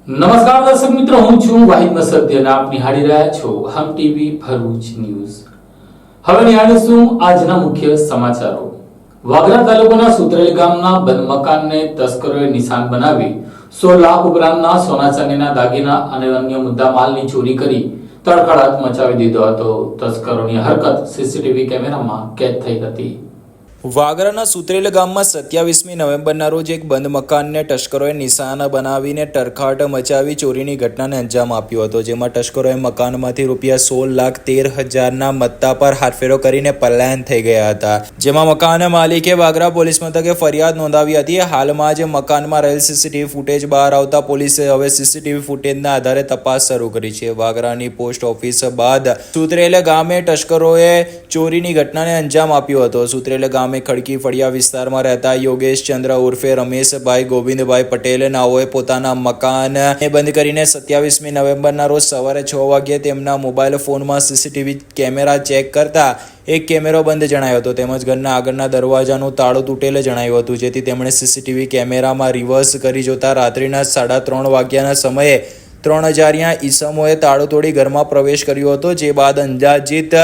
નમસ્કાર દર્શક મિત્રો, હું છું વાહિદ મસદી અને આપ નિહાળી રહ્યા છો હમ ટીવી ભરૂચ ન્યૂઝ. હવે નિહાળીશું આજના મુખ્ય સમાચારો. વાગરા તાલુકાના સુત્રેલ ગામના બંધ મકાનને તસ્કરોએ નિશાન બનાવી 16 લાખ ઉપરાંતના સોના ચાંદીના દાગીના અને અન્ય મુદ્દા માલની ચોરી કરી તડખડાટ મચાવી દીધો હતો. તસ્કરોની હરકત સીસીટીવી કેમેરામાં કેદ થઈ હતી. વાગરાના સુત્રેલ ગામમાં 27મી નવેમ્બરના રોજ એક બંધ મકાનને તસ્કરોએ નિશાન બનાવીને તરખાટ મચાવી ચોરીની ઘટનાને અંજામ આપ્યો હતો, જેમાં તસ્કરોએ મકાનમાંથી ₹16,13,000ના મત્તા પર હાથફેરો કરીને પલાયન થઈ ગયા હતા. જેમાં મકાન માલિકે વાગરા પોલીસ મથકે ફરિયાદ નોંધાવી હતી. હાલમાં જ મકાનમાં રહેલ સીસીટીવી ફૂટેજ બહાર આવતા પોલીસે હવે સીસીટીવી ફૂટેજના આધારે તપાસ શરૂ કરી છે. વાગરાની પોસ્ટ ઓફિસ બાદ સુત્રેલ ગામે તસ્કરોએ ચોરીની ઘટનાને અંજામ આપ્યો હતો. સુત્રેલ ગામે ખડકી ફળિયા વિસ્તારમાં રહેતા યોગેશ ચંદ્ર ઉર્ફે રમેશભાઈ ગોવિંદભાઈ પટેલ નાઓએ પોતાના મકાનને બંધ કરીને 27મી નવેમ્બરના રોજ સવારે 6 વાગ્યે તેમના મોબાઈલ ફોનમાં સીસીટીવી કેમેરા ચેક કરતા એક કેમેરો બંધ જણાયો હતો, તેમજ ઘરના આગળના દરવાજાનું તાળું તૂટેલ જણાયું હતું. જેથી તેમણે સીસીટીવી કેમેરામાં રિવર્સ કરી જોતા રાત્રિના 3:30 વાગ્યાના સમયે 3000 ઈસમોએ તાળું તોડી ઘરમાં પ્રવેશ કર્યો હતો. જે બાદ અંદાજિત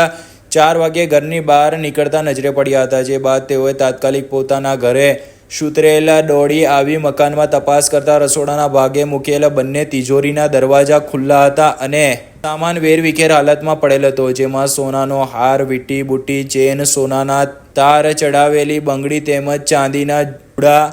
4 વાગ્યે ઘરની બહાર નીકળતા નજરે પડ્યા હતા. જે બાદ તેઓએ તાત્કાલિક પોતાના ઘરે સુત્રેલ દોડી આવી મકાનમાં તપાસ કરતા રસોડાના ભાગે મૂકેલા બંને તિજોરીના દરવાજા ખુલ્લા હતા અને સામાન વેરવિખેર હાલતમાં પડેલ હતો. જેમાં સોનાનો હાર, વીંટી, બુટ્ટી, ચેન, સોનાના તાર ચડાવેલી બંગડી તેમજ ચાંદીના જુડા,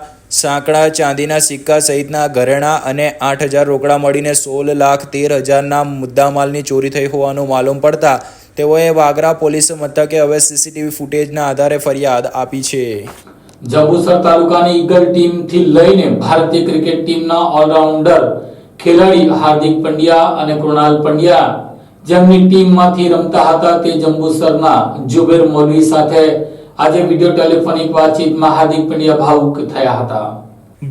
સાંકડા, ચાંદીના સિક્કા સહિતના ઘરેણા અને 8,000 રોકડા મળીને 16,13,000ના મુદ્દામાલની ચોરી થઈ હોવાનું માલુમ પડતા તેઓએ વાગરા પોલીસ મથકે હવે સીસીટીવી ફૂટેજના આધારે ફરિયાદ આપી છે. જંબુસર તાલુકાની ઈગલ ટીમથી લઈને ભારતીય ક્રિકેટ ટીમના ઓલરાઉન્ડર ખેલાડી હાર્દિક પંડ્યા અને કૃણાલ પંડ્યા જેમની ટીમમાંથી રમતા હતા તે જંબુસરના જુબેર મૌલવી સાથે આજે વિડિયો ટેલિફોનિક વાતચીતમાં હાર્દિક પંડ્યા ભાવુક થયા હતા.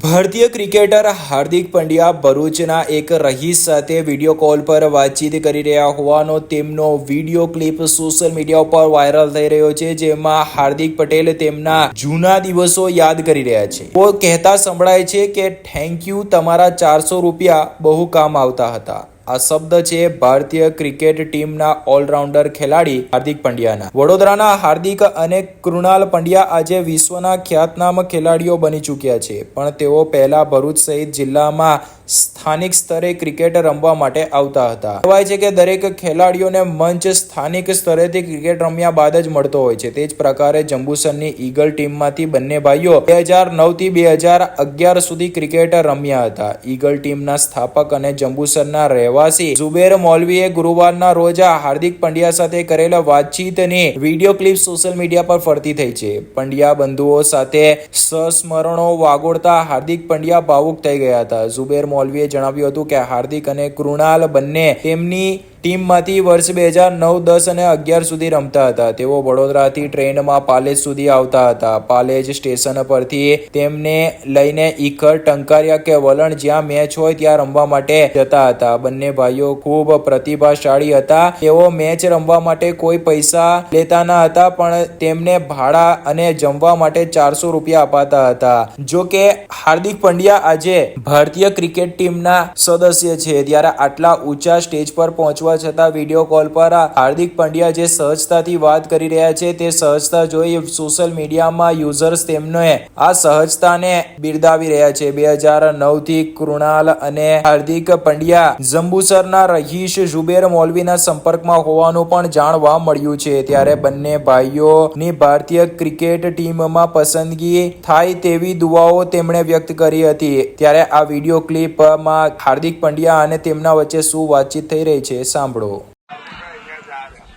ભારતીય ક્રિકેટર હાર્દિક પંડ્યા ભરૂચના એક રહીશ સાથે વિડીયો કોલ પર વાતચીત કરી રહ્યા હોવાનો તેમનો વિડીયો ક્લિપ સોશિયલ મીડિયા પર વાયરલ થઈ રહ્યો છે. જેમાં હાર્દિક પટેલ તેમના જૂના દિવસો યાદ કરી રહ્યા છે. તેઓ કહેતા સંભળાય છે કે થેન્ક યુ, તમારા 400 રૂપિયા બહુ કામ આવતા હતા. આ શબ્દ છે ભારતીય ક્રિકેટ ટીમના ઓલરાઉન્ડર ખેલાડી હાર્દિક પંડ્યાના. વડોદરાના હાર્દિક અને કૃણાલ પંડ્યા આજે વિશ્વના ખ્યાતનામ ખેલાડીઓ બની ચૂક્યા છે, પણ તેઓ પહેલા ભરૂચ સહિત જિલ્લામાં સ્થાનિક સ્તરે ક્રિકેટ રમવા માટે આવતા હતા. કહેવાય છે કે દરેક ખેલાડીઓને મંચ સ્થાનિક સ્તરેથી ક્રિકેટ રમ્યા બાદ જ મળતો હોય છે. તે જ પ્રકારે જંબુસરની ઈગલ ટીમમાંથી બંને ભાઈઓ 2009 થી 2011 સુધી ક્રિકેટ રમ્યા હતા. ઈગલ ટીમના સ્થાપક અને જંબુસરના રહેવાસી જુબેર મૌલવીએ ગુરુવારના રોજ હાર્દિક પંડ્યા સાથે કરેલા વાતચીતની વિડીયો ક્લિપ સોશિયલ મીડિયા પર ફરતી થઈ છે. પંડ્યા બંધુઓ સાથે સંસ્મરણો વાગોળતા હાર્દિક પંડ્યા ભાવુક થઈ ગયા હતા. જુબેર મૌલવીએ જણાવ્યું હતું કે હાર્દિક અને કૃણાલ બંને તેમની ટીમમાંથી વર્ષ 2009, 10 અને 11 સુધી રમતા હતા. તેઓ વડોદરાથી ટ્રેનમાં પાલેજ સુધી આવતા હતા. પાલેજ સ્ટેશન પરથી તેમને લઈને ઈખર, ટંકારિયા કે વલણ જ્યાં મેચ હોય ત્યાં રમવા માટે જતા હતા. બંને ભાઈઓ ખૂબ પ્રતિભાશાળી હતા. તેઓ મેચ રમવા માટે કોઈ પૈસા લેતા ન હતા, પણ તેમને ભાડા અને જમવા માટે 400 રૂપિયા અપાતા હતા. જો કે હાર્દિક પંડ્યા આજે ભારતીય ક્રિકેટ ટીમના સદસ્ય છે, ત્યારે આટલા ઊંચા સ્ટેજ પર પહોંચવા છતાં વિડીયો કોલ પર હાર્દિક પંડ્યા જે સહજતાથી વાત કરી રહ્યા છે તે સહજતા જોઈ સોશિયલ મીડિયામાં યુઝર્સ તેમને આ સહજતાને બિરદાવી રહ્યા છે. 2009 થી કૃણાલ અને હાર્દિક પંડ્યા જંબુસરના રહીશ જુબેર મૌલવીના સંપર્કમાં હોવાનું પણ જાણવા મળ્યું છે. ત્યારે બંને ભાઈઓની ભારતીય ક્રિકેટ ટીમમાં પસંદગી થાય તેવી દુઆઓ તેમણે વ્યક્ત કરી હતી. ત્યારે આ વિડીયો ક્લિપમાં હાર્દિક પંડ્યા અને તેમના વચ્ચે શું વાતચીત થઈ રહી છે સાંભળો.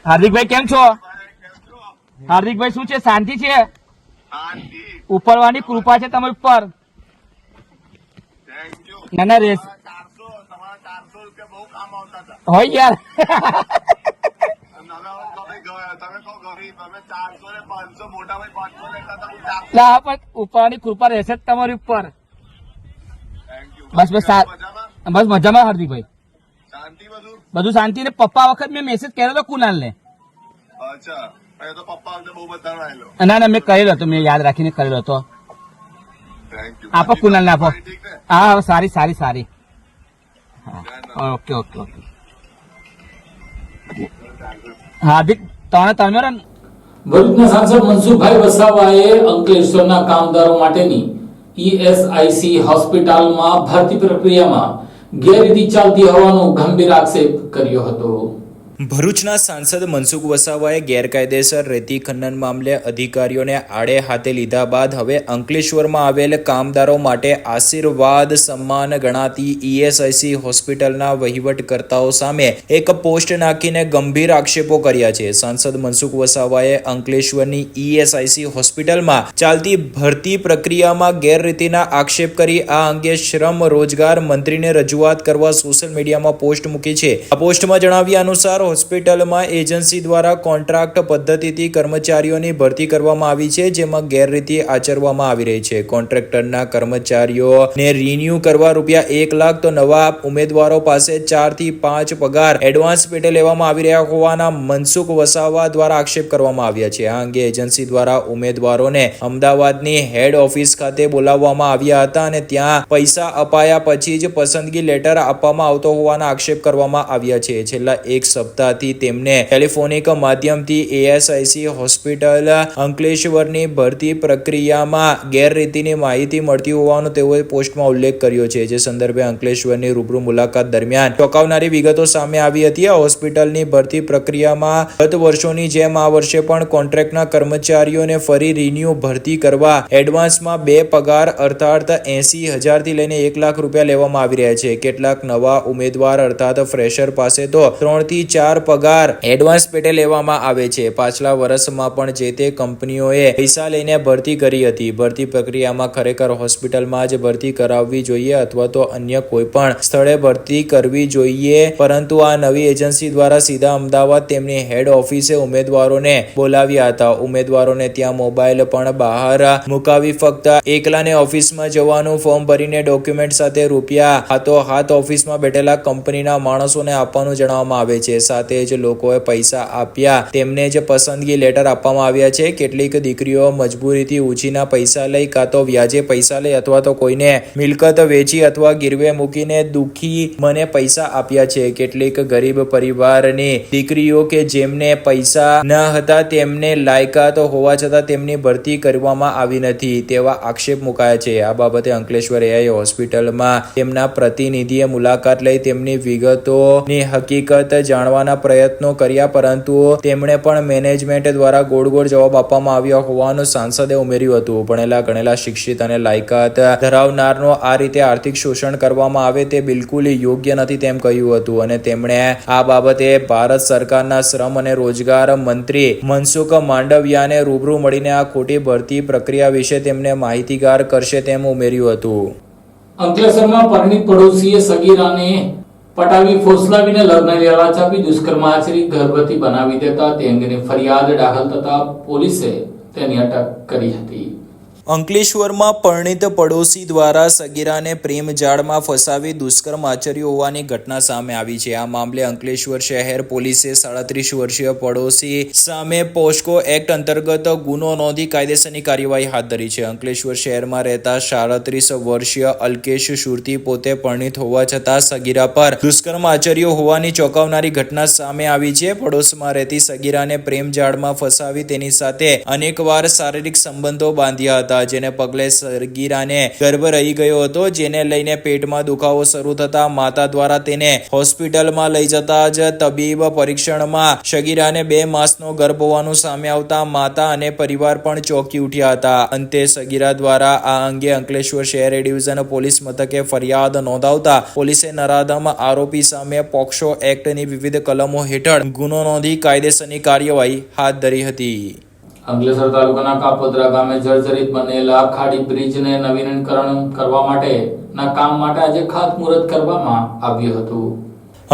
હાર્દિકભાઈ કેમ છો? હાર્દિકભાઈ શું છે, શાંતિ છે? ઉપરવાની કૃપા છે તમારી ઉપર. ના ના રેસ હોય યાર. ના પણ ઉપરની કૃપા રહેશે જ તમારી ઉપર. બસ બસ બસ મજામાં હાર્દિકભાઈ, બધું શાંતિ. ને પપ્પા વખત મેં મેસેજ કર્યો હતો કુનાલ ને. ના ના મેં કરેલો હતો, મેં યાદ રાખીને કરેલો હતો. આપો કુનાલ ને આપો. હા સારી સારી સારી. હા ઓકે ઓકે ઓકે હાર્દિક તમે ને ભરૂચના સાંસદ મનસુખભાઈ વસાવાએ અંકલેશ્વરના કામદારો માટેની ઈએસઆઈસી હોસ્પિટલમાં ભરતી પ્રક્રિયામાં ગેરરીતિ ચાલતી હોવાનો ગંભીર આક્ષેપ કર્યો હતો. ભરૂચના સાંસદ મનસુખ વસાવાએ ગેરકાયદેસર રેતી ખનન મામલે અધિકારીઓને આડે હાથે લીધા બાદ હવે અંકલેશ્વરમાં આવેલ કામદારો માટે આશીર્વાદ સન્માન ગણાતી ઈએસઆઈસી હોસ્પિટલના વહીવટકર્તાઓ સામે એક પોસ્ટ નાખીને ગંભીર આક્ષેપો કર્યા છે. સાંસદ મનસુખ વસાવાએ અંકલેશ્વરની ઈએસઆઈસી હોસ્પિટલમાં ચાલતી ભરતી પ્રક્રિયામાં ગેરરીતિના આક્ષેપ કરી આ અંગે શ્રમ રોજગાર મંત્રીને રજૂઆત કરવા સોશિયલ મીડિયામાં પોસ્ટ મૂકી છે. આ પોસ્ટમાં જણાવ્યા અનુસાર હોસ્પિટલમાં એજન્સી દ્વારા કોન્ટ્રાક્ટ પદ્ધતિથી કર્મચારીઓની ભરતી કરવામાં આવી છે, જેમાં ગેરરીતિ આચરવામાં આવી રહી છે. કોન્ટ્રાક્ટરના કર્મચારીઓને રિન્યુ કરવા ₹1 લાખ તો નવા ઉમેદવારો પાસે 4 થી 5 પગાર એડવાન્સ પેટે લેવામાં આવી રહ્યા હોવાના મનસુખ વસાવા દ્વારા આક્ષેપ કરવામાં આવ્યા છે. આ અંગે એજન્સી દ્વારા ઉમેદવારોને અમદાવાદની હેડ ઓફિસ ખાતે બોલાવવામાં આવ્યા હતા અને ત્યાં પૈસા અપાયા પછી જ પસંદગી લેટર આપવામાં આવતો હોવાના આક્ષેપ કરવામાં આવ્યા છે. છેલ્લા એક સપ્તાહથી તેમને ટેલિફોનિક માધ્યમથી એએસઆઈસી હોસ્પિટલ અંકલેશ્વરની ભરતી પ્રક્રિયામાં ગેરરીતિની માહિતી મળતી હોવાનો તેઓએ પોસ્ટમાં ઉલ્લેખ કર્યો છે. જે સંદર્ભે અંકલેશ્વરની રૂબરૂ મુલાકાત દરમિયાન ચોંકાવનારી વિગતો સામે આવી હતી. આ હોસ્પિટલની ભરતી પ્રક્રિયામાં ગત વર્ષોની જેમ આ વર્ષે પણ કોન્ટ્રાક્ટના કર્મચારીઓને ફરી રિન્યુ ભરતી કરવા એડવાન્સમાં 2 પગાર અર્થાત 80,000 થી લઈને ₹1 લાખ લેવામાં આવી રહ્યા છે. કેટલાક નવા ઉમેદવાર અર્થાત ફ્રેશર પાસે તો 3 થી 4 પગાર એડવાન્સ પેટે લેવામાં આવે છે. પાછલા વર્ષમાં પણ જે તે કંપનીઓએ પૈસા લઈને ભરતી કરી હતી. ભરતી પ્રક્રિયામાં ખરેખર હોસ્પિટલમાં જ ભરતી કરાવવી જોઈએ અથવા તો અન્ય કોઈ પણ સ્થળે ભરતી કરવી જોઈએ, પરંતુ આ નવી એજન્સી દ્વારા સીધા અમદાવાદ તેમની હેડ ઓફિસે ઉમેદવારોને બોલાવ્યા હતા. ઉમેદવારોને ત્યાં મોબાઈલ પણ બહાર મુકાવી ફક્ત એકલાને ઓફિસમાં જવાનું, ફોર્મ ભરીને ડોક્યુમેન્ટ સાથે હાથોહાથ ઓફિસમાં બેઠેલા કંપનીના માણસોને આપવાનું જણાવવામાં આવે છે. સાથે જ લોકોએ પૈસા આપ્યા તેમને જ પસંદગી લેટર આપવામાં આવ્યા છે. કેટલીક દીકરીઓ મજબૂરીથી ઉછીના પૈસા લઈ કાં તો વ્યાજે પૈસા લઈ અથવા તો કોઈને મિલકત વેચી અથવા ગીરવે મૂકીને દુખી મને પૈસા આપ્યા છે. કેટલીક ગરીબ પરિવારની દીકરીઓ કે જેમને પૈસા ન હતા તેમને લાયકાત હોવા છતાં તેમની ભરતી કરવામાં આવી નથી તેવા આક્ષેપ મુકાયા છે. આ બાબતે અંકલેશ્વર એઆઈ હોસ્પિટલમાં તેમના પ્રતિનિધિએ મુલાકાત લઈ તેમની વિગતોની હકીકત જાણવાના પ્રયત્નો કર્યા, પરંતુ તેમણે પણ મેનેજમેન્ટ દ્વારા ગોળ જવાબ આપવામાં આવ્યો હોવાનું સાંસદે ઉમેર્યું હતું. ભણેલા ગણેલા શિક્ષિત અને લાયકાત ધરાવનારનો આ રીતે આર્થિક શોષણ કરવામાં આવે તે બિલકુલ યોગ્ય નથી તેમ કહ્યું હતું અને તેમણે આ બાબતે ભારત સરકારના શ્રમ અને રોજગાર મંત્રી મનસુખ માંડવિયાને રૂબરૂ મળીને આ ખોટી ભરતી પ્રક્રિયા વિશે તેમને માહિતીગાર કરશે તેમ ઉમેર્યું હતું. અંકલેશ્વરમાં પરિણીત પડોશીએ સગીરાને પટાવી ફોસલાવીને લગ્નની લાલચ આપી દુષ્કર્મ આચરી ગર્ભવતી બનાવી દેતા તે અંગેની ફરિયાદ દાખલ થતા પોલીસે તેની અટક કરી હતી. અંકલેશ્વરમાં પરિણીત પડોશી દ્વારા સગીરાને પ્રેમ જાળમાં ફસાવી દુષ્કર્મ આચર્યું હોવાની ઘટના સામે આવી છે. આ મામલે અંકલેશ્વર શહેર પોલીસે 37 વર્ષીય પડોશી સામે પોસ્કો એક્ટ અંતર્ગત ગુનો નોંધી કાયદેસરની કાર્યવાહી હાથ ધરી છે. અંકલેશ્વર શહેરમાં રહેતા 37 વર્ષીય અલ્કેશ સુરતી પોતે પરિણીત હોવા છતાં સગીરા પર દુષ્કર્મ આચર્યું હોવાની ચોંકાવનારી ઘટના સામે આવી છે. પડોશમાં રહેતી સગીરાને પ્રેમ જાળમાં ફસાવી તેની સાથે અનેકવાર શારીરિક સંબંધો બાંધ્યા હતા, જેને પગલે સગીરાને ગર્ભ રહી ગયો હતો, જેને લઈને પેટમાં દુખાવો શરૂ થતા માતા દ્વારા તેને હોસ્પિટલમાં લઈ જતા જ તબીબ પરીક્ષણમાં સગીરાને 2 માસનો ગર્ભ હોવાનું સામે આવતા માતા અને પરિવાર પણ ચોંકી ઉઠ્યા હતા. અંતે સગીરા દ્વારા આ અંગે અંકલેશ્વર શહેર ડિવિઝન પોલીસ મથકે ફરિયાદ નોંધાવતા પોલીસે નરાધમ આરોપી સામે પોક્સો એક્ટની વિવિધ કલમો હેઠળ ગુનો નોંધી કાયદેસરની કાર્યવાહી હાથ ધરી હતી. અંકલેશ્વર તાલુકાના કાપોદ્રા ગામે જર્જરિત બનેલા ખાડી બ્રિજને નવીનીકરણ કરવા માટેના કામ માટે આજે ખાતમુહૂર્ત કરવામાં આવ્યું હતું.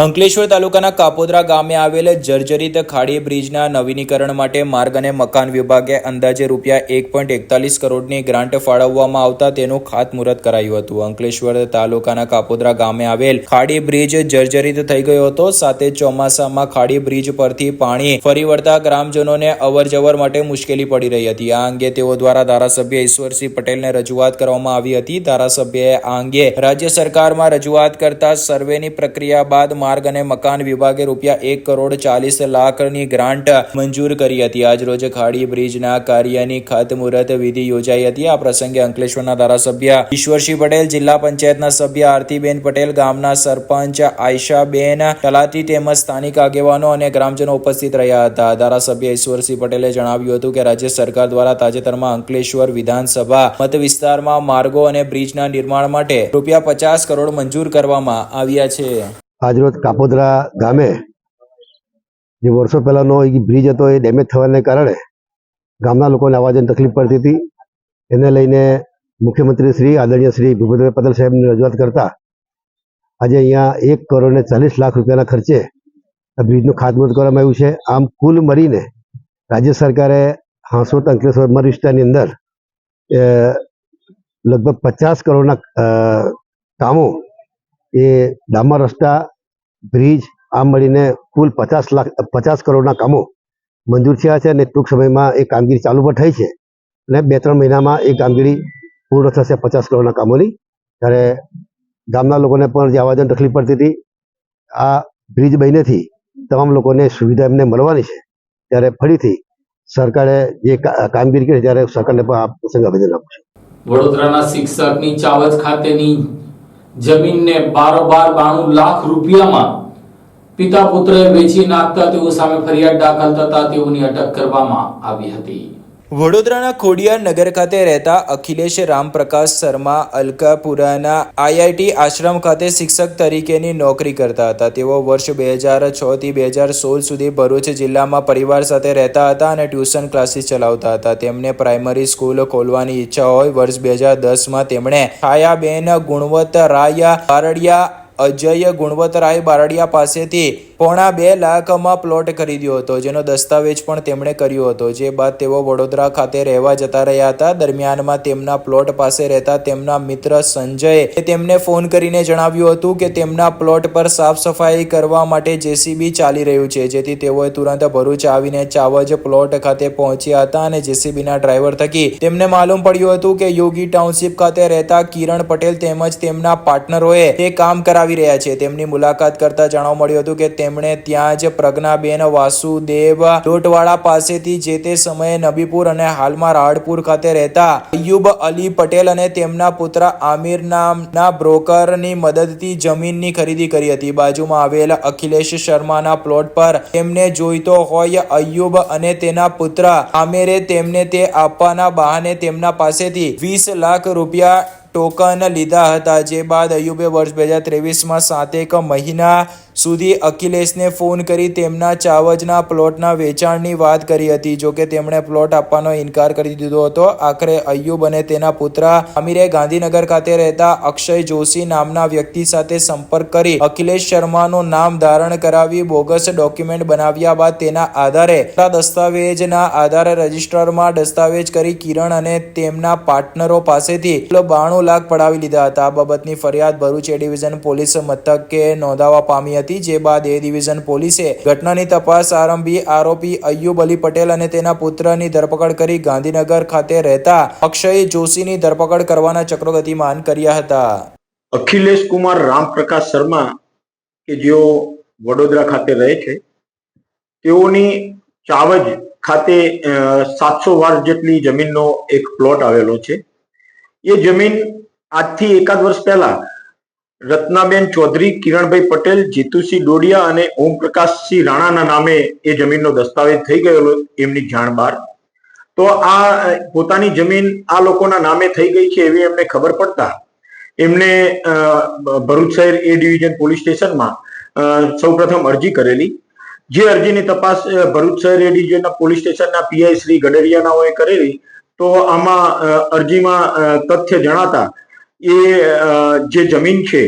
અંકલેશ્વર તાલુકાના કાપોદ્રા ગામે આવેલ જર્જરિત ખાડી બ્રિજના નવીનીકરણ માટે માર્ગ અને મકાન વિભાગે અંદાજે રૂપિયા 1.41 કરોડની ગ્રાન્ટ ફાળવવામાં આવતા તેનું ખાતમુહૂર્ત કરાયું હતું. અંકલેશ્વર તાલુકાના કાપોદ્રા ગામે આવેલ ખાડી બ્રિજ જર્જરિત થઈ ગયો હતો. સાથે ચોમાસામાં ખાડી બ્રિજ પરથી પાણી ફરી વળતા ગ્રામજનોને અવરજવર માટે મુશ્કેલી પડી રહી હતી. આ અંગે તેઓ દ્વારા ધારાસભ્ય ઈશ્વરસિંહ પટેલને રજૂઆત કરવામાં આવી હતી. ધારાસભ્યએ આ અંગે રાજ્ય સરકારમાં રજૂઆત કરતા સર્વેની પ્રક્રિયા બાદ માર્ગ અને મકાન વિભાગે રૂપિયા 1,40,00,000ની ગ્રાન્ટ મંજૂર કરી હતી. આજરોજ ખાડી બ્રિજના કાર્યની ખાતમુહૂર્ત વિધિ યોજાઈ હતી. આ પ્રસંગે અંકલેશ્વરના ધારાસભ્ય ઈશ્વરસિંહ પટેલ, જિલ્લા પંચાયતના સભ્ય આરતીબેન પટેલ, ગામના સરપંચ આયશાબેન તલાટી તેમજ સ્થાનિક આગેવાનો અને ગ્રામજનો ઉપસ્થિત રહ્યા હતા. ધારાસભ્ય ઈશ્વરસિંહ પટેલે જણાવ્યું હતું કે રાજ્ય સરકાર દ્વારા તાજેતરમાં અંકલેશ્વર વિધાનસભા મત વિસ્તારમાં માર્ગો અને બ્રિજના નિર્માણ માટે રૂપિયા 50 કરોડ મંજૂર કરવામાં આવ્યા છે. આજરોજ કાપોદ્રા ગામે જે વર્ષો પહેલાંનો એ બ્રિજ હતો એ ડેમેજ થવાને કારણે ગામના લોકોને આવવા જવાની તકલીફ પડતી હતી. એને લઈને મુખ્યમંત્રી શ્રી આદરણીય શ્રી ભૂપેન્દ્રભાઈ પટેલ સાહેબની રજૂઆત કરતા આજે અહીંયા 1,40,00,000 રૂપિયાના ખર્ચે આ બ્રિજનું ખાતમુહૂર્ત કરવામાં આવ્યું છે. આમ કુલ મળીને રાજ્ય સરકારે હાંસોદ અંકલેશ્વર મત વિસ્તારની અંદર લગભગ 50 કરોડના કામો એ ડામર રસ્તા, બ્રિજ આમ મળીને કુલ 50 કરોડના કામો મંજૂર થયા છે અને ટૂંક સમયમાં એ કામગીરી ચાલુ પણ થઈ છે અને 2-3 મહિનામાં એ કામગીરી પૂર્ણ થશે 50 કરોડના કામોની. ત્યારે ગામના લોકોને પણ જે આવવા જવાની તકલીફ પડતી હતી, આ બ્રિજ બનવાથી તમામ લોકોને સુવિધા એમને મળવાની છે. ત્યારે ફરીથી સરકારે જે કામગીરી કરી ત્યારે સરકારને પણ આ પ્રસંગે આવેદન આપું છું. વડોદરાના શિક્ષકની ચાવજ ખાતેની જમીનને 92 લાખ રૂપિયામાં પિતા પુત્રએ વેચી નાખતા તેઓ સામે ફરિયાદ દાખલ થતા તેઓની અટક કરવામાં આવી હતી. વડોદરાના ખોડિયાર નગર ખાતે રહેતા અખિલેશ રામપ્રકાશ શર્મા અલકાપુરાના IIT આશ્રમ ખાતે શિક્ષક તરીકેની નોકરી કરતા હતા. તેઓ વર્ષ 2006 થી 2016 સુધી ભરૂચ જિલ્લામાં પરિવાર સાથે રહેતા હતા અને ટ્યુશન ક્લાસીસ ચલાવતા હતા. તેમને પ્રાઇમરી સ્કૂલ ખોલવાની ઈચ્છા હોય વર્ષ 2010માં તેમણે છાયાબેન ગુણવંતરાય બારડિયા અજય ગુણવંતરાય બારડિયા પાસેથી 2.5 લાખમાં પ્લોટ ખરીદ્યો હતો, જેનો દસ્તાવેજ પણ તેમણે કર્યો હતો. જે બાદ તેઓ વડોદરા ખાતે રહેવા જતા રહ્યા હતા. દરમિયાનમાં તેમના પ્લોટ પાસે રહેતા તેમના મિત્ર સંજયે તેમને ફોન કરીને જણાવ્યું હતું કે તેમના પ્લોટ પર સાફ સફાઈ કરવા માટે JCB ચાલી રહ્યું છે, જેથી તેઓએ તુરંત ભરૂચ આવીને ચાવજ પ્લોટ ખાતે પહોંચ્યા હતા અને JCBના ડ્રાઈવર થકી તેમને માલુમ પડ્યું હતું કે યોગી ટાઉનશીપ ખાતે રહેતા કિરણ પટેલ તેમજ તેમના પાર્ટનરોએ તે કામ કરાવી રહ્યા છે. તેમની મુલાકાત કરતા જાણવા મળ્યું હતું કે તેમણે ત્યાં જ પ્રજ્ઞાબેન વાસુદેવ લોટવાળા પાસેથી જે તે સમયે નબીપુર અને હાલમાં રાહડપુર ખાતે રહેતા અયુબ અલી પટેલ અને તેમના પુત્ર આમિર નામના બ્રોકરની મદદથી જમીનની ખરીદી કરી હતી. બાજુમાં આવેલા અખિલેશ શર્માના પ્લોટ પર તેમને જોઈતો હોય અયુબ અને તેના પુત્ર આમિરે તેમને તે આપવાના બહાને તેમના પાસેથી 20 લાખ રૂપિયા ટોકન લીધા હતા. જે બાદ અયુબે વર્ષ 2023માં 7 મહિના સુધી અખિલેશને ફોન કરી તેમના ચાવજના પ્લોટના વેચાણની વાત કરી હતી. જોકે તેમણે પ્લોટ આપવાનો ઇનકાર કરી દીધો હતો. આખરે અયુબ અને તેના પુત્ર આમિરે ગાંધીનગર ખાતે રહેતા અક્ષય જોશી નામના વ્યક્તિ સાથે સંપર્ક કરી અખિલેશ શર્માનું નામ ધારણ કરાવી બોગસ ડોક્યુમેન્ટ બનાવ્યા બાદ તેના આધારે દસ્તાવેજના આધારે રજિસ્ટરમાં દસ્તાવેજ કરી કિરણ અને તેમના પાર્ટનરો પાસેથી 92 લાખ પડાવી લીધા હતા. આ બાબતની ફરિયાદ ભરૂચ એ ડિવિઝન પોલીસ મથકે નોંધાવા પામી હતી. જે બાદ એ ડિવિઝન પોલીસે ઘટનાની તપાસ આરંભી આરોપી અયુબ અલી પટેલ અને તેના પુત્રની ધરપકડ કરી ગાંધીનગર ખાતે રહેતા અક્ષય જોશીની ધરપકડ કરવાના ચક્રો ગતિમાન કર્યા હતા. અખિલેશ કુમાર રામપ્રકાશ શર્મા કે જેઓ વડોદરા ખાતે રહે છે, તેઓની ચાવજ ખાતે 700 વાર જેટલી જમીનનો એક પ્લોટ આવેલો છે. એ જમીન આજથી એકાદ વર્ષ પહેલા રત્નાબેન ચૌધરી, કિરણભાઈ પટેલ, જીતુસિંહ ડોડિયા અને ઓમપ્રકાશસિંહ રાણાના નામે એ જમીનનો દસ્તાવેજ થઈ ગયેલો એમની જાણ બહાર. તો આ પોતાની જમીન આ લોકોના નામે થઈ ગઈ છે એવી એમને ખબર પડતા એમને ભરૂચ શહેર એ ડિવિઝન પોલીસ સ્ટેશનમાં સૌપ્રથમ અરજી કરેલી. જે અરજીની તપાસ ભરૂચ શહેર એ ડિવિઝનના પોલીસ સ્ટેશનના PI શ્રી ગડરિયાનાઓએ કરેલી. તો આમાં અરજીમાં તથ્ય જણાતા એ જે જમીન છે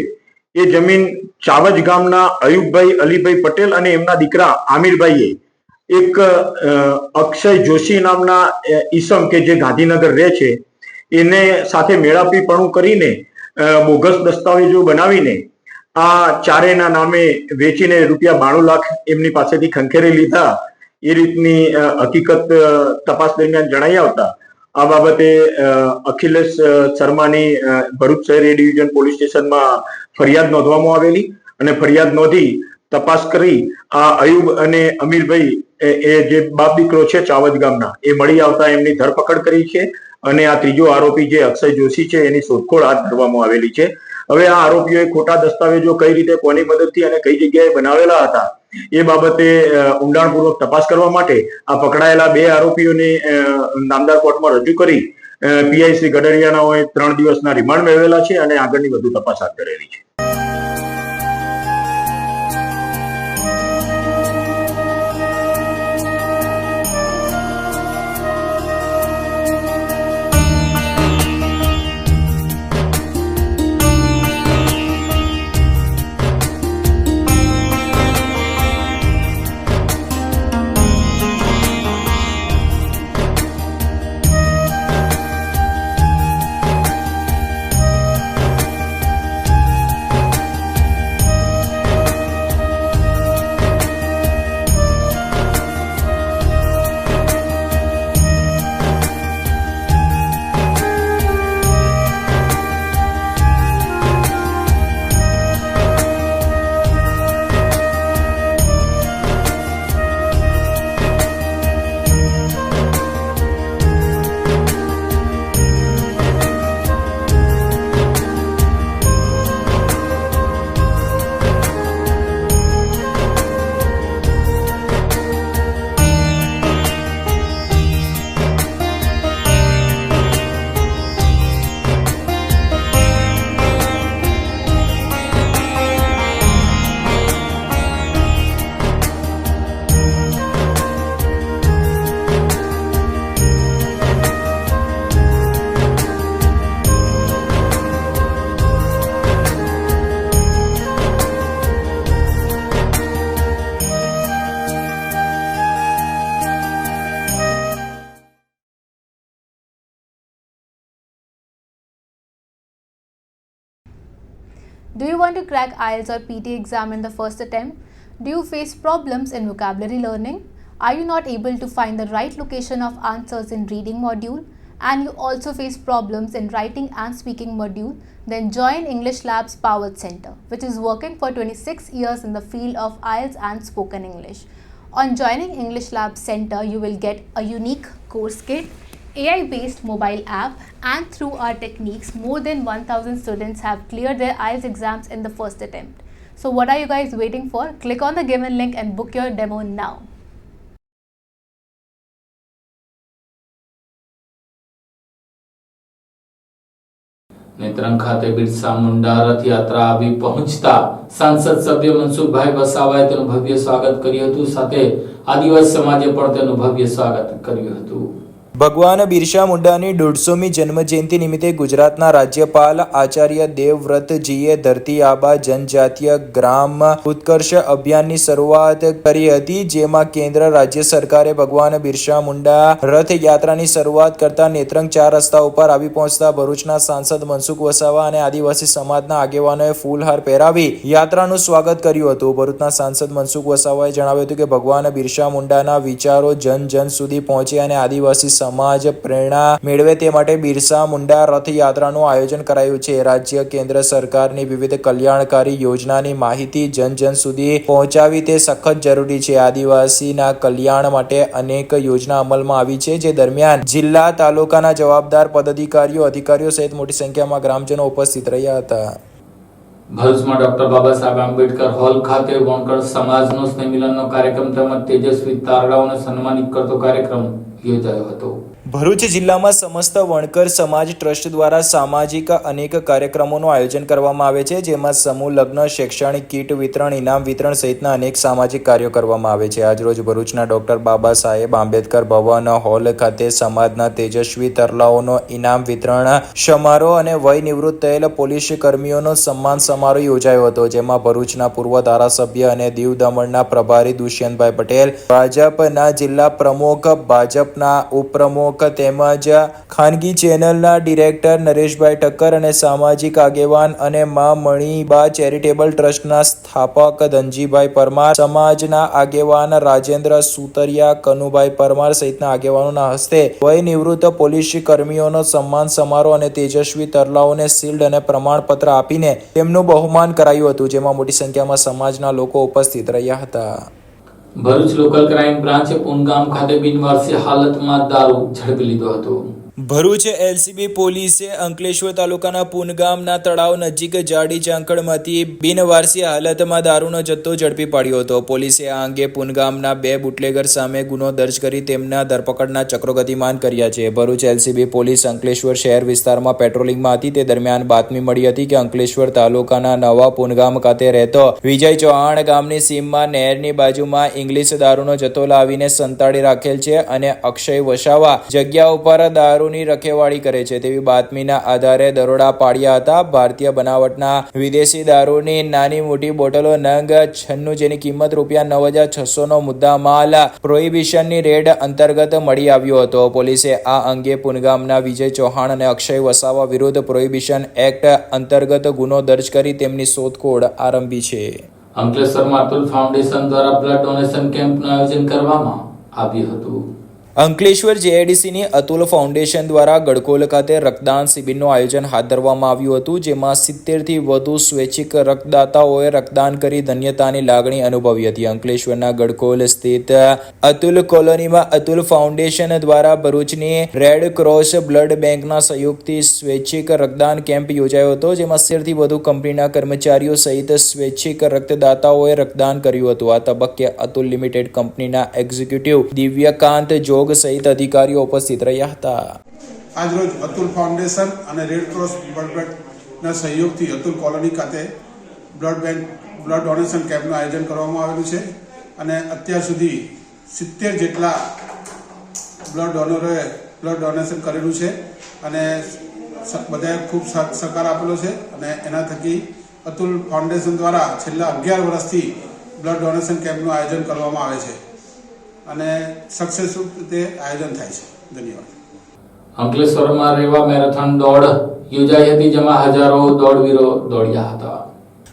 એ જમીન ચાવજ ગામના અયુબભાઈ અલીભાઈ પટેલ અને એમના દીકરા આમિરભાઈએ એક અક્ષય જોશી નામના ઈસમ કે જે ગાંધીનગર રહે છે એને સાથે મેળાપીપણું કરીને બોગસ દસ્તાવેજો બનાવીને આ ચારેયના નામે વેચીને ₹92 લાખ એમની પાસેથી ખંખેરી લીધા એ રીતની હકીકત તપાસ દરમિયાન જણાઈ આવતા આ બાબતે અખિલેશ શર્માની ભરૂચ શહેર એ ડિવિઝન પોલીસ સ્ટેશનમાં ફરિયાદ નોંધવામાં આવેલી અને ફરિયાદ નોંધી તપાસ કરી આ અયુબ અને અમીરભાઈ એ જે બાપ દીકરો છે ચાવજ ગામના એ મળી આવતા એમની ધરપકડ કરી છે અને આ ત્રીજો આરોપી જે અક્ષય જોશી છે એની શોધખોળ હાથ ધરવામાં આવેલી છે. હવે આ આરોપીઓએ ખોટા દસ્તાવેજો કઈ રીતે કોની મદદથી અને કઈ જગ્યાએ બનાવેલા હતા એ બાબતે ઊંડાણપૂર્વક તપાસ કરવા માટે આ પકડાયેલા 2 આરોપીઓને નામદાર કોર્ટમાં રજૂ કરી પીઆઈ શ્રી ગડરિયાનાઓએ 3 દિવસના રિમાન્ડ મેળવેલા છે અને આગળની વધુ તપાસ હાથ ધરેલી છે. Do you want to crack IELTS or PT exam in the first attempt? Do you face problems in vocabulary learning? Are you not able to find the right location of answers in reading module? And you also face problems in writing and speaking module? Then join English Labs Powered Center, which is working for 26 years in the field of IELTS and spoken English. On joining English Labs Center, you will get a unique course kit, AI-based mobile app, and through our techniques, more than 1,000 students have cleared their IELTS exams in the first attempt. So what are you guys waiting for? Click on the given link and book your demo now. Netrang ખાતે બિરસા મુંડા રથયાત્રા આવી પહોંચતા સાંસદ સભ્ય મનસુખભાઈ વસાવાએ તેનું ભવ્ય સ્વાગત કર્યું હતું. સાથે આદિવાસી સમાજે પણ તેનું ભવ્ય સ્વાગત કર્યું હતું. ભગવાન બિરસા મુંડાની 150મી જન્મજયંતિ નિમિત્તે ગુજરાતના રાજ્યપાલ આચાર્ય દેવવ્રતજીએ ધરતી આબા જનજાતીય ગ્રામ ઉત્કર્ષ અભિયાનની શરૂઆત કરી હતી, જેમાં કેન્દ્ર રાજ્ય સરકારે ભગવાન બિરસા મુંડા રથયાત્રાની શરૂઆત કરતા નેત્રંગ 4 રસ્તા ઉપર આવી પહોંચતા ભરૂચના સાંસદ મનસુખ વસાવા અને આદિવાસી સમાજના આગેવાનોએ ફૂલહાર પહેરાવી યાત્રાનું સ્વાગત કર્યું હતું. ભરૂચના સાંસદ મનસુખ વસાવાએ જણાવ્યું હતું કે ભગવાન બિરસા મુંડાના વિચારો જન જન સુધી પહોંચે અને આદિવાસી સમાજ પ્રેરણા મેળવે તે માટે બિરસા મુંડા રથયાત્રાનું આયોજન કરાયું છે. રાજ્ય કેન્દ્ર સરકારની વિવિધ કલ્યાણકારી યોજનાની માહિતી જન જન સુધી પહોંચાવી તે સખત જરૂરી છે. આદિવાસીના કલ્યાણ માટે અનેક યોજના અમલમાં આવી છે, જે દરમિયાન જિલ્લા તાલુકાના જવાબદાર પદાધિકારીઓ અધિકારીઓ સહિત મોટી સંખ્યામાં ગ્રામજનો ઉપસ્થિત રહ્યા હતા. ભરૂચમાં ડોક્ટર બાબા સાહેબ આંબેડકર હોલ ખાતે વણકર સમાજનો સ્નેહ મિલનનો કાર્યક્રમ તેમજ તેજસ્વી તારડાઓને સન્માનિત કરતો કાર્યક્રમ યોજાયો હતો. ભરૂચ જિલ્લામાં સમસ્ત વણકર સમાજ ટ્રસ્ટ દ્વારા સામાજિક અનેક કાર્યક્રમોનું આયોજન કરવામાં આવે છે, જેમાં સમૂહ લગ્ન, શૈક્ષણિક કીટ વિતરણ, ઇનામ વિતરણ સહિતના અનેક સામાજિક કાર્યો કરવામાં આવે છે. આજરોજ ભરૂચના ડોક્ટર બાબા સાહેબ આંબેડકર ભવન હોલ ખાતે સમાજના તેજસ્વી તરલાઓનો ઇનામ વિતરણ સમારોહ અને વય નિવૃત્ત થયેલ પોલીસ કર્મીઓનો સન્માન સમારોહ યોજાયો હતો, જેમાં ભરૂચના પૂર્વ ધારાસભ્ય અને દીવ દમણના પ્રભારી દુષ્યંતભાઈ પટેલ, ભાજપના જિલ્લા પ્રમુખ, ભાજપના ઉપપ્રમુખ તેમજ ખાનગી ચેનલના ડિરેક્ટર નરેશભાઈ ઠક્કર અને સામાજિક આગેવાન અને મા મણિબા ચેરિટેબલ ટ્રસ્ટના સ્થાપક ધનજીભાઈ પરમાર, સમાજના આગેવાન રાજેન્દ્ર સુતરિયા, કનુભાઈ પરમાર સહિતના આગેવાનોના હસ્તે વય નિવૃત્ત પોલીસ કર્મીઓનો સન્માન સમારોહ અને તેજસ્વી તરલાઓને શિલ્ડ અને પ્રમાણપત્ર આપીને તેમનું બહુમાન કરાયું હતું, જેમાં મોટી સંખ્યામાં સમાજના લોકો ઉપસ્થિત રહ્યા હતા. ભરૂચ લોકલ ક્રાઇમ બ્રાન્ચે પુનગામ ખાતે બિનવારસી હાલતમાં દારૂ ઝડપી લીધો હતો. ભરૂચ એલસીબી પોલીસે અંકલેશ્વર તાલુકાના પુનગામના તળાવ નજીક જાડી ઝાંખડમાંથી બિનવારસી હાલતમાં દારૂનો જથ્થો ઝડપી પાડ્યો હતો. પોલીસે આ અંગે પુનગામના 2 બુટલેગર સામે ગુનો દર્જ કરી તેમના ધરપકડના ચક્રો ગતિમાન કર્યા છે. ભરૂચ એલસીબી પોલીસ અંકલેશ્વર શહેર વિસ્તારમાં પેટ્રોલિંગમાં હતી તે દરમિયાન બાતમી મળી હતી કે અંકલેશ્વર તાલુકાના નવા પુનગામ ખાતે રહેતો વિજય ચૌહાણ ગામની સીમમાં નહેરની બાજુમાં ઇંગ્લિશ દારૂનો જથ્થો લાવીને સંતાડી રાખેલ છે અને અક્ષય વસાવા જગ્યા ઉપર દારૂની રખેવાળી કરે છે તેવી બાતમીના આધારે દરોડા પાડ્યા હતા. ભારતીય બનાવટના વિદેશી દારૂની નાની મોટી બોટલો નંગ 96 જેની કિંમત ₹9,600 નો મુદ્દા માલ પ્રોહિબિશનની રેડ અંતર્ગત મળી આવ્યો હતો. પોલીસે આ અંગે પુનગામના વિજય ચૌહાણ અને અક્ષય વસાવા વિરુદ્ધ પ્રોહિબિશન એક્ટ અંતર્ગત ગુનો દર્જ કરી તેમની શોધખોળ આરંભી છે. અંકલેશ્વરમાં અતુલ ફાઉન્ડેશન દ્વારા બ્લડ ડોનેશન કેમ્પનું આયોજન કરવામાં આવ્યું હતું. અંકલેશ્વર જેઆઈડીસીની અતુલ ફાઉન્ડેશન દ્વારા ગડકોલ ખાતે રક્તદાન શિબિરનું આયોજન હાથ ધરવામાં આવ્યું હતું, જેમાં 70 થી વધુ સ્વૈચ્છિક રક્તદાતાઓએ રક્તદાન કરી ધન્યતાની લાગણી અનુભવી હતી. અંકલેશ્વરના ગડકોલ સ્થિત અતુલ કોલોનીમાં અતુલ ફાઉન્ડેશન દ્વારા ભરૂચની રેડ ક્રોસ બ્લડ બેંકના સહયોગથી સ્વૈચ્છિક રક્તદાન કેમ્પ યોજાયો હતો, જેમાં 70 થી વધુ કંપનીના કર્મચારીઓ સહિત સ્વૈચ્છિક રક્તદાતાઓએ રક્તદાન કર્યું હતું. આ તબક્કે અતુલ લિમિટેડ કંપનીના એક્ઝિક્યુટિવ દિવ્યકાંત જોગ સહિત અધિકારીઓ ઉપસ્થિત રહ્યા હતા. આજરોજ અતુલ ફાઉન્ડેશન અને રેડ ક્રોસ બ્લડ બેંકના સહયોગથી અતુલ કોલોની ખાતે બ્લડ ડોનેશન કેમ્પનું આયોજન કરવામાં આવેલું છે અને અત્યાર સુધી 70 જેટલા બ્લડ ડોનરોએ બ્લડ ડોનેશન કરેલું છે અને બધાએ ખૂબ સહકાર આપેલો છે અને એના થકી અતુલ ફાઉન્ડેશન દ્વારા છેલ્લા 11 વર્ષથી બ્લડ ડોનેશન કેમ્પનું આયોજન કરવામાં આવે છે અને સક્સેસફુલ રીતે આયોજન થાય છે. ધન્યવાદ. અંકલેશ્વરમાં રેવા મેરેથોન દોડ યોજાઈ હતી, જેમાં હજારો દોડવીરો દોડ્યા હતા.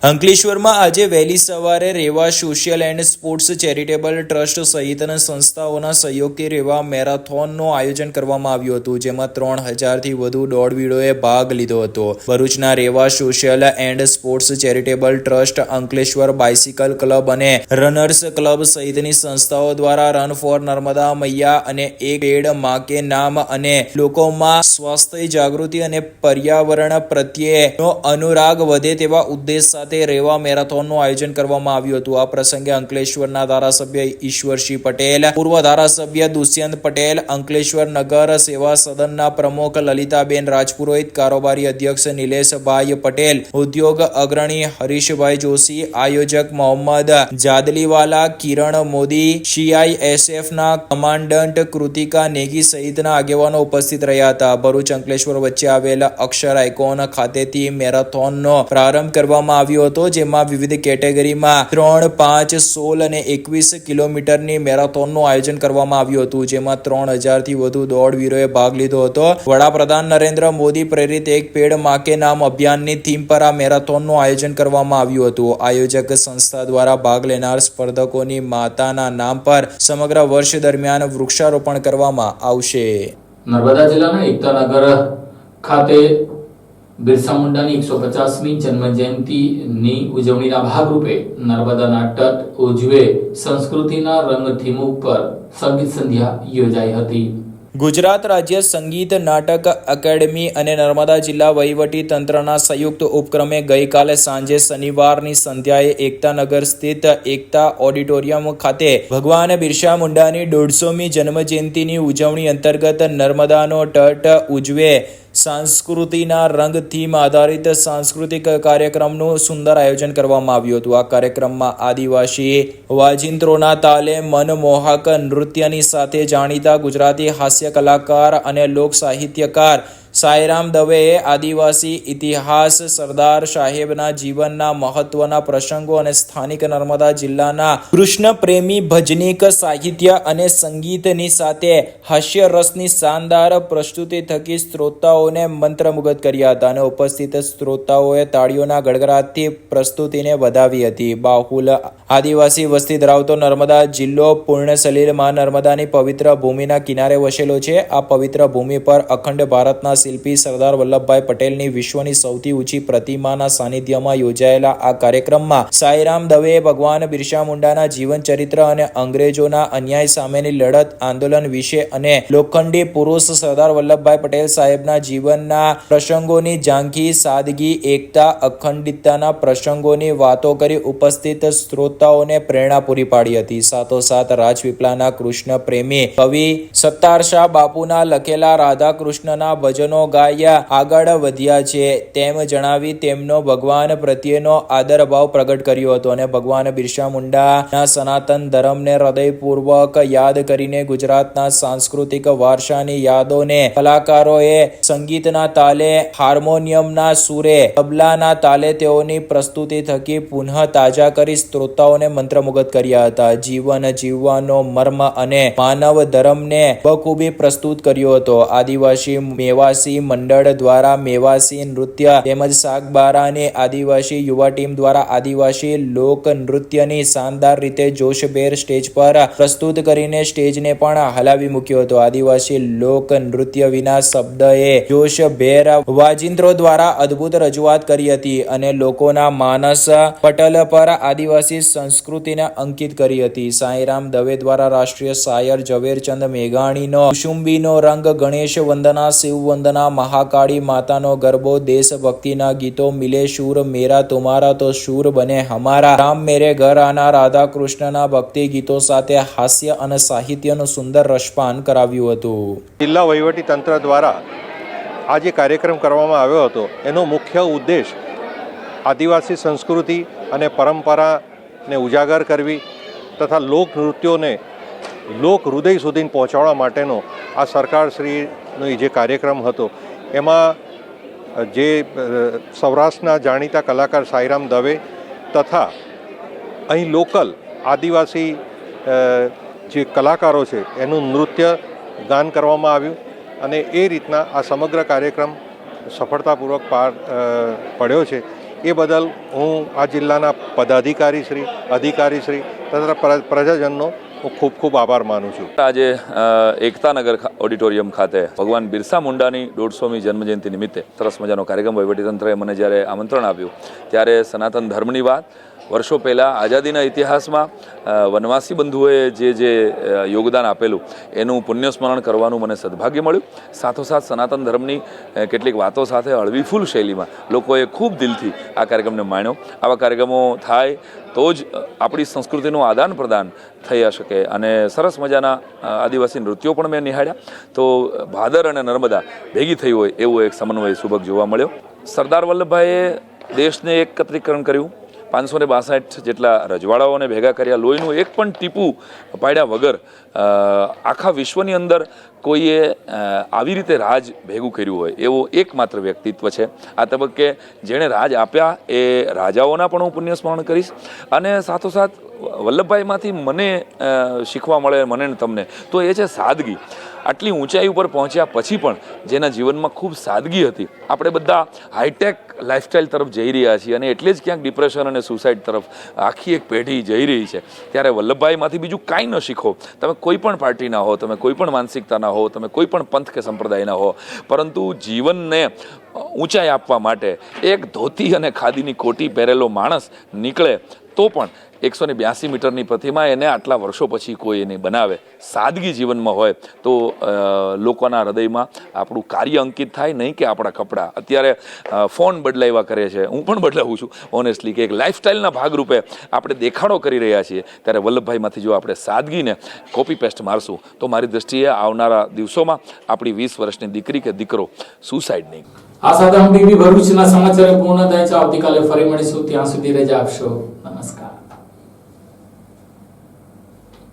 અંકલેશ્વરમાં આજે વહેલી સવારે Reva social and sports charitable trust સહિતના સંસ્થાઓના સહયોગથી રેવા મેરેથોનનું આયોજન કરવામાં આવ્યું હતું, જેમાં 3000 થી વધુ દોડવીરોએ ભાગ લીધો હતો. ભરૂચના Reva social and sports charitable trust, Ankleshwar bicycle club અને રનર્સ ક્લબ સહિતની સંસ્થાઓ દ્વારા રન ફોર નર્મદા મૈયા અને એક પેડ માં કે નામ અને લોકોમાં સ્વાસ્થ્ય જાગૃતિ અને પર્યાવરણ પ્રત્યેનો અનુરાગ વધે તેવા ઉદ્દેશ સાથે રેવા મેરેથોનનું આયોજન કરવામાં આવ્યું હતું. આ પ્રસંગે અંકલેશ્વરના ધારાસભ્ય ઈશ્વરસિંહ પટેલ, પૂર્વ ધારાસભ્ય દુષ્યંત પટેલ, અંકલેશ્વર નગર સેવા સદનના પ્રમુખ લલિતાબેન રાજપુરોહિત, કારોબારી અધ્યક્ષ નિલેશભાઈ પટેલ, ઉદ્યોગ અગ્રણી હરીશભાઈ જોશી, આયોજક મોહમ્મદ જાદલીવાલા, કિરણ મોદી, CISFના કમાન્ડન્ટ કૃતિકા નેગી સહિતના આગેવાનો ઉપસ્થિત રહ્યા હતા. ભરૂચ અંકલેશ્વર વચ્ચે આવેલા અક્ષર આઇકોન ખાતેથી મેરેથોનનો પ્રારંભ કરવામાં આવ્યો હતો, જેમાં વિવિધ કેટેગરીમાં 3, 5, 16 અને 21 કિલોમીટરની મેરેથોનનું આયોજન કરવામાં આવ્યું હતું, જેમાં 3000 થી વધુ દોડવીરોએ ભાગ લીધો હતો. વડાપ્રધાન નરેન્દ્ર મોદી પ્રેરિત એક પેડ માં કે નામ અભિયાનની થીમ પર આ મેરેથોનનું આયોજન કરવામાં આવ્યું હતું. આયોજક સંસ્થા દ્વારા ભાગ લેનાર સ્પર્ધકોની માતાના નામ પર સમગ્ર વર્ષ દરમિયાન વૃક્ષારોપણ કરવામાં આવશે. નર્મદા જિલ્લાના એકતાનગર ખાતે બિરસા મુંડાની 150મી જન્મ જયંતિની ઉજવણીના ભાગરૂપે નર્મદાના તટ ઉજવે સંસ્કૃતિના રંગ થીમ ઉપર સંગીત સંધ્યા યોજાઈ હતી. ગુજરાત રાજ્ય સંગીત નાટક એકેડમી અને નર્મદા જિલ્લા વહીવટી તંત્રના સંયુક્ત ઉપક્રમે ગઈકાલે સાંજે શનિવારની સંધ્યાએ એકતાનગર સ્થિત એકતા ઓડિટોરિયમ ખાતે ભગવાન બિરસા મુંડાની 150મી જન્મજયંતિની ઉજવણી અંતર્ગત નર્મદાનો તટ ઉજવે સંસ્કૃતિના રંગ થીમ આધારિત સાંસ્કૃતિક કાર્યક્રમનું સુંદર આયોજન કરવામાં આવ્યું હતું. આ કાર્યક્રમમાં આદિવાસી વાજિંત્રોના તાલે મનમોહક નૃત્યની સાથે જાણીતા ગુજરાતી હાસ્ય કલાકાર અને લોક સાહિત્યકાર સાંઈરામ દવેએ આદિવાસી ઇતિહાસ, સરદાર સાહેબના જીવનના મહત્વના પ્રસંગો અને સ્થાનિક નર્મદા જિલ્લાના કૃષ્ણ પ્રેમી ભજનીક સાહિત્ય અને સંગીતની સાથે હાસ્યરસની શાનદાર પ્રસ્તુતિ થકી શ્રોતાઓને મંત્રમુગ્ધ કર્યા હતા અને ઉપસ્થિત શ્રોતાઓએ તાળીઓના ગડગડાટથી પ્રસ્તુતિને વધાવી હતી. બાહુલ આદિવાસી વસ્તી ધરાવતો નર્મદા જિલ્લો પૂર્ણ સલીલમાં નર્મદાની પવિત્ર ભૂમિના કિનારે વસેલો છે. આ પવિત્ર ભૂમિ પર અખંડ ભારતના શિલ્પી સરદાર વલ્લભભાઈ પટેલની વિશ્વની સૌથી ઊંચી પ્રતિમાના સાનિધ્યમાં યોજાયેલા આ કાર્યક્રમમાં સાંઈરામ દવેએ ભગવાન બિરસા મુંડાના જીવન ચરિત્ર અને અંગ્રેજોના અન્યાય સામેની લડત આંદોલન વિશે અને લોખંડી પુરુષ સરદાર વલ્લભભાઈ પટેલ સાહેબના જીવનના પ્રસંગોની ઝાંખી, સાદગી, એકતા, અખંડિતતાના પ્રસંગોની વાતો કરી ઉપસ્થિત શ્રોતાઓને પ્રેરણા પૂરી પાડી હતી. સાથોસાથ રાજપીપળાના કૃષ્ણ પ્રેમી કવિ સત્તાર શાહ બાપુના લખેલા રાધા કૃષ્ણના ભજનો ગાયા આગળ વધ્યા છે તેમ જણાવી તેમનો ભગવાન પ્રત્યેનો આદર ભાવ પ્રગટ કર્યો હતો અને ભગવાન બિરસા મુંડાના સનાતન ધર્મને હૃદયપૂર્વક યાદ કરીને ગુજરાતના સાંસ્કૃતિક વારસાની યાદોને કલાકારોએ સંગીતના તાલે, હાર્મોનિયમના સુરે, તબલાના તાલે તેઓની પ્રસ્તુતિ થકી પુનઃ તાજા કરી શ્રોતાઓને મંત્રમુગ્ધ કર્યા હતા. જીવન જીવવાનો મર્મ અને માનવ ધર્મને બખૂબી પ્રસ્તુત કર્યો હતો. આદિવાસી મેવાસી મંડળ દ્વારા મેવાસી નૃત્ય તેમજ સાગબારાની આદિવાસી યુવા ટીમ દ્વારા આદિવાસી લોક નૃત્યની શાનદાર રીતે જોશભેર સ્ટેજ પર પ્રસ્તુત કરીને સ્ટેજને પણ હલાવી મૂક્યો હતો. આદિવાસી લોક નૃત્ય વિના શબ્દએ જોશભેર વાજિંત્રો દ્વારા અદ્ભુત રજૂઆત કરી હતી અને લોકોના માનસ પટલ પર આદિવાસી સંસ્કૃતિને અંકિત કરી હતી. સાંઈરામ દવે દ્વારા રાષ્ટ્રીય શાયર ઝવેરચંદ મેઘાણીનો કુસુંબીનો રંગ, ગણેશ વંદના, શિવ વંદના, મહાકાળી માતાનો ગરબો, દેશભક્તિના ગીતો, મિલે શૂર મેરા તુમારા તો શૂર બને હમારા, રામ મેરે ઘર આના, રાધા કૃષ્ણના ભક્તિ ગીતો સાથે હાસ્ય અને સાહિત્યનું સુંદર રસપાન કરાવ્યું હતું. જિલ્લા વહીવટી તંત્ર દ્વારા આ જે કાર્યક્રમ કરવામાં આવ્યો હતો એનો મુખ્ય ઉદ્દેશ આદિવાસી સંસ્કૃતિ અને પરંપરાને ઉજાગર કરવી તથા લોક નૃત્યોને લોક હૃદય સુધી પહોંચાડવા માટેનો આ સરકારશ્રીનો જે કાર્યક્રમ હતો એમાં જે સૌરાષ્ટ્રના જાણીતા કલાકાર સાંઈરામ દવે તથા અહીં લોકલ આદિવાસી જે કલાકારો છે એનું નૃત્ય ગાન કરવામાં આવ્યું અને એ રીતના આ સમગ્ર કાર્યક્રમ સફળતાપૂર્વક પાર પડ્યો છે. એ બદલ હું આ જિલ્લાના પદાધિકારીશ્રી, અધિકારીશ્રી તથા પ્રજાજનનો હું ખૂબ ખૂબ આભાર માનું છું. આજે એકતાનગર ઓડિટોરિયમ ખાતે ભગવાન બિરસા મુંડાની 150મી જન્મજયંતિ નિમિત્તે સરસ મજાનો કાર્યક્રમ વહીવટીતંત્રએ મને જ્યારે આમંત્રણ આપ્યું ત્યારે સનાતન ધર્મની વાત, વર્ષો પહેલાં આઝાદીના ઇતિહાસમાં વનવાસી બંધુઓએ જે યોગદાન આપેલું એનું પુણ્યસ્મરણ કરવાનું મને સદભાગ્ય મળ્યું. સાથોસાથ સનાતન ધર્મની કેટલીક વાતો સાથે હળવીફૂલ શૈલીમાં લોકોએ ખૂબ દિલથી આ કાર્યક્રમને માણ્યો. આવા કાર્યક્રમો થાય તો જ આપણી સંસ્કૃતિનું આદાન પ્રદાન થઈ શકે અને સરસ મજાના આદિવાસી નૃત્યો પણ મેં નિહાળ્યા. તો ભાદર અને નર્મદા ભેગી થઈ હોય એવો એક સમન્વય સુભગ જોવા મળ્યો. સરદાર વલ્લભભાઈએ દેશને એકત્રીકરણ કર્યું, 562 જેટલા રજવાડાઓને ભેગા કર્યા, લોહીનું એક પણ ટીપું પાડ્યા વગર આખા વિશ્વની અંદર કોઈએ આવી રીતે રાજ ભેગું કર્યું હોય એવો એકમાત્ર વ્યક્તિત્વ છે. આ તબક્કે જેણે રાજ આપ્યા એ રાજાઓના પણ હું પુણ્યસ્મરણ કરીશ અને સાથોસાથ વલ્લભભાઈમાંથી મને શીખવા મળે, મને ને તમને, તો એ છે સાદગી. આટલી ઊંચાઈ ઉપર પહોંચ્યા પછી પણ જેના જીવનમાં ખૂબ સાદગી હતી. આપણે બધા હાઈટેક લાઈફસ્ટાઈલ તરફ જઈ રહ્યા છીએ અને એટલે જ ક્યાંક ડિપ્રેશન અને સુસાઇડ તરફ આખી એક પેઢી જઈ રહી છે. ત્યારે વલ્લભભાઈમાંથી બીજું કાંઈ ન શીખો. તમે કોઈ પણ પાર્ટીના હો, તમે કોઈ પણ માનસિકતાના હો, તમે કોઈ પણ પંથ કે સંપ્રદાયના હો, પરંતુ જીવનને ઊંચાઈ આપવા માટે એક ધોતી અને ખાદીની કોટી પહેરેલો માણસ નીકળે તો પણ 182 મીટરની પ્રતિમા એને આટલા વર્ષો પછી કોઈ એને બનાવે, સાદગી જીવનમાં હોય તો લોકોના હૃદયમાં આપણું કાર્ય અંકિત થાય, નહીં કે આપણા કપડાં. અત્યારે ફોન બદલાવ્યા કરે છે, હું પણ બદલાવું છું ઓનેસ્ટલી, કે એક લાઇફસ્ટાઇલના ભાગરૂપે આપણે દેખાડો કરી રહ્યા છીએ. ત્યારે વલ્લભભાઈમાંથી જો આપણે સાદગીને કોપી પેસ્ટ મારશું તો મારી દ્રષ્ટિએ આવનારા દિવસોમાં આપણી 20 વર્ષની દીકરી કે દીકરો સુસાઇડ નહીં. આ સાથે હમ ટીવી ભરૂચના સમાચાર પૂર્ણ થાય છે. આવતીકાલે ફરી મળીશું, ત્યાં સુધી રજા આપશો. નમસ્કાર.